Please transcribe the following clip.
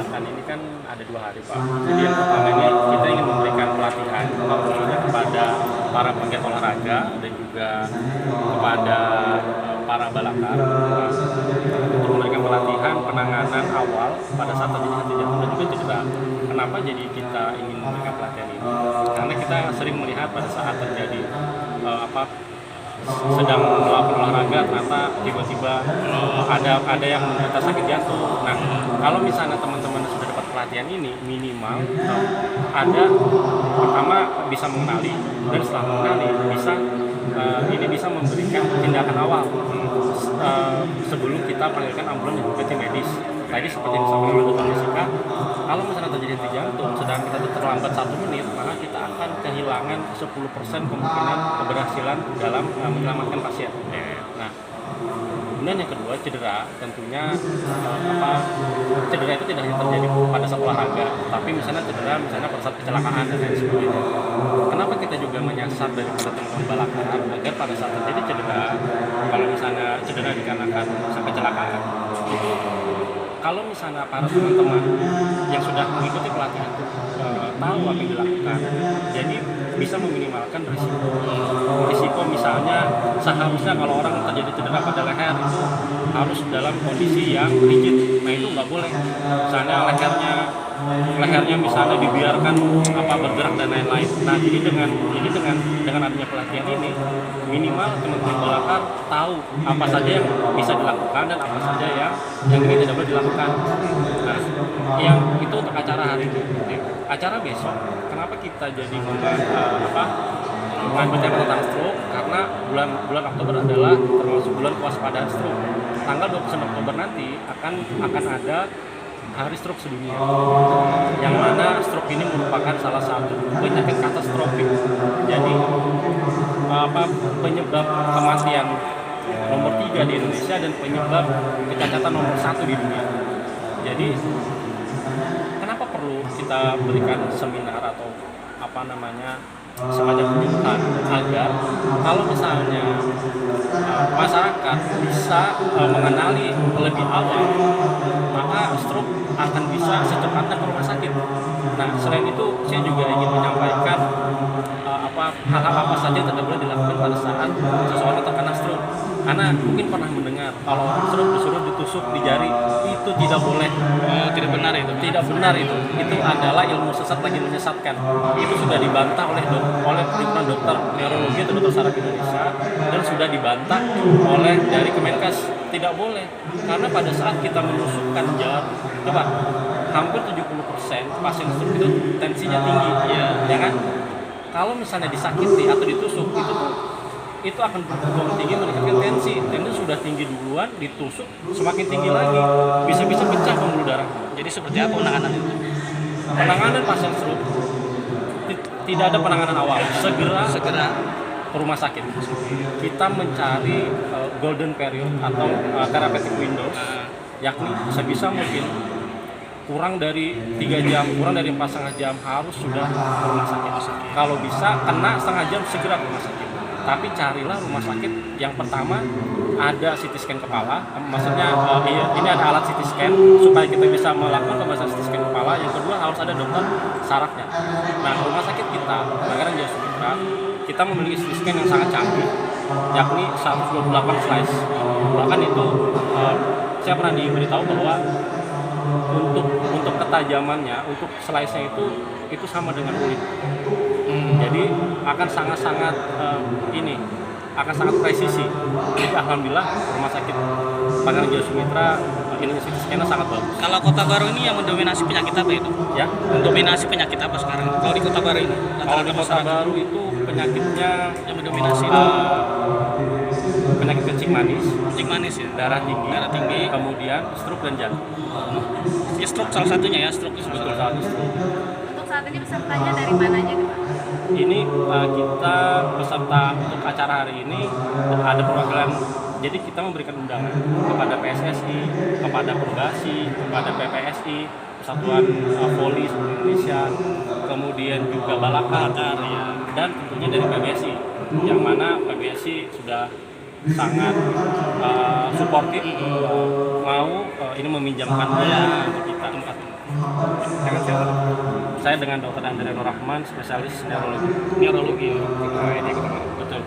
adakan ini kan ada 2 hari Pak. Jadi yang pertama ini kita ingin memberikan pelatihan khususnya kepada para penggiat olahraga dan juga kepada para balakar untuk memberikan pelatihan penanganan awal pada saat terjadi henti jantung dan juga cedera. Kenapa jadi kita ingin memberikan pelatihan ini? Karena kita sering melihat pada saat terjadi sedang melakukan olahraga ternyata tiba-tiba ada yang menderita sakit jantung. Nah, kalau misalnya teman-teman sudah dapat pelatihan ini, minimal ada pertama bisa mengenali, dan setelah mengenali bisa memberikan tindakan awal sebelum kita panggilkan ambulans dan juga tim medis. Tadi seperti yang disampaikan oleh Dr. Jessica, kalau misalnya terjadi henti jantung sedang kita terlambat 1 menit, maka kita akan kehilangan 10% kemungkinan keberhasilan dalam menyelamatkan pasien. Nah, kemudian yang kedua, cedera. Tentunya cedera itu tidak hanya terjadi pada saat olahraga, tapi misalnya cedera pada saat kecelakaan dan lain sebagainya. Kenapa kita juga menyasar daripada teman-teman balakar agar pada saat terjadi cedera, kalau misalnya cedera dikarenakan kecelakaan, itu kalau misalnya para teman-teman yang sudah mengikuti pelatihan itu tahu apa yang dilakukan, jadi bisa meminimalkan risiko misalnya seharusnya kalau orang terjadi cedera pada leher itu harus dalam kondisi yang rigid. Nah, itu nggak boleh. Misalnya lehernya misalnya dibiarkan bergerak dan lain-lain. Nah, jadi dengan adanya pelatihan ini, minimal teman-teman balakar tahu apa saja yang bisa dilakukan dan apa saja yang ini tidak boleh dilakukan. Nah, yang itu untuk acara hari ini. Acara besok, kenapa kita jadi mengambil tema tentang stroke? Karena bulan Oktober adalah termasuk bulan kewaspadaan stroke. Tanggal 29 Oktober nanti akan ada Hari Stroke Sedunia, yang mana stroke ini merupakan salah satu penyakit katastrofik. Jadi penyebab kematian nomor 3 di Indonesia dan penyebab kecacatan nomor 1 di dunia. Jadi kenapa perlu kita berikan seminar atau semacam penyuluhan agar kalau misalnya masyarakat bisa mengenali lebih awal, maka stroke akan bisa secepatnya ke rumah sakit. Nah, selain itu saya juga ingin menyampaikan hal-hal apa saja yang tidak boleh dilakukan pada saat seseorang terkena stroke. Karena mungkin pernah mendengar kalau stroke disuruh ditusuk di jari, itu tidak boleh. Tidak benar itu. Tidak benar itu. Itu adalah ilmu sesat lagi menyesatkan. Itu sudah dibantah oleh Perhimpunan Dokter Neurologi atau Dokter Saraf Indonesia, dan sudah dibantah oleh dari Kemenkes. Tidak boleh. Karena pada saat kita menusukkan jari, coba hampir 70% pasien stroke itu tensinya tinggi, ya kan? Kalau misalnya disakiti atau ditusuk, itu akan tinggi meningkatkan tensi. Tensi sudah tinggi duluan, ditusuk semakin tinggi lagi, bisa pecah pembuluh darah. Jadi seperti apa penanganan itu? Penanganan pasien stroke tidak ada penanganan awal, segera ke rumah sakit. Kita mencari golden period atau therapeutic windows, yakni sebisa mungkin kurang dari 3 jam, kurang dari 4,5 jam harus sudah ke rumah sakit. Kalau bisa kena setengah jam segera ke rumah sakit. Tapi carilah rumah sakit yang pertama ada CT scan kepala, maksudnya ini ada alat CT scan supaya kita bisa melakukan pembahasan CT scan kepala. Yang kedua harus ada dokter sarafnya. Nah, rumah sakit kita, Bagaran Jaya Sumitra, kita memiliki CT scan yang sangat canggih, yakni 128 slice. Bahkan itu saya pernah diberitahu bahwa untuk ketajamannya, untuk slice-nya itu sama dengan kulit. Jadi akan sangat presisi. Jadi alhamdulillah rumah sakit Bagaran Jaya Sumitra ini CT scan-nya sangat bagus. Kalau Kota Baru ini yang mendominasi penyakit apa itu? Ya, mendominasi penyakit apa sekarang? Kalau di Kota Baru ini? Kalau di Kota Baru itu penyakitnya yang mendominasi penyakit kencing manis ya, darah tinggi, kemudian stroke dan jantung. Ya, stroke salah satunya ya, stroke itu betul satu stroke. Untuk saat ini pesertanya dari mana aja Pak? Ini kita peserta untuk acara hari ini ada perwakilan. Jadi kita memberikan undangan kepada PSSI, kepada Perbasi, kepada PPSI, Persatuan Voli Indonesia, kemudian juga Balakar, dan tentunya dari PBSI, yang mana PBSI sudah sangat suportif mau ini meminjamkan bola untuk kita tempat. Dengan siapa? Saya dengan Dr. Andrea Nur Rahman, spesialis neurologi. Neurologi ya. Betul.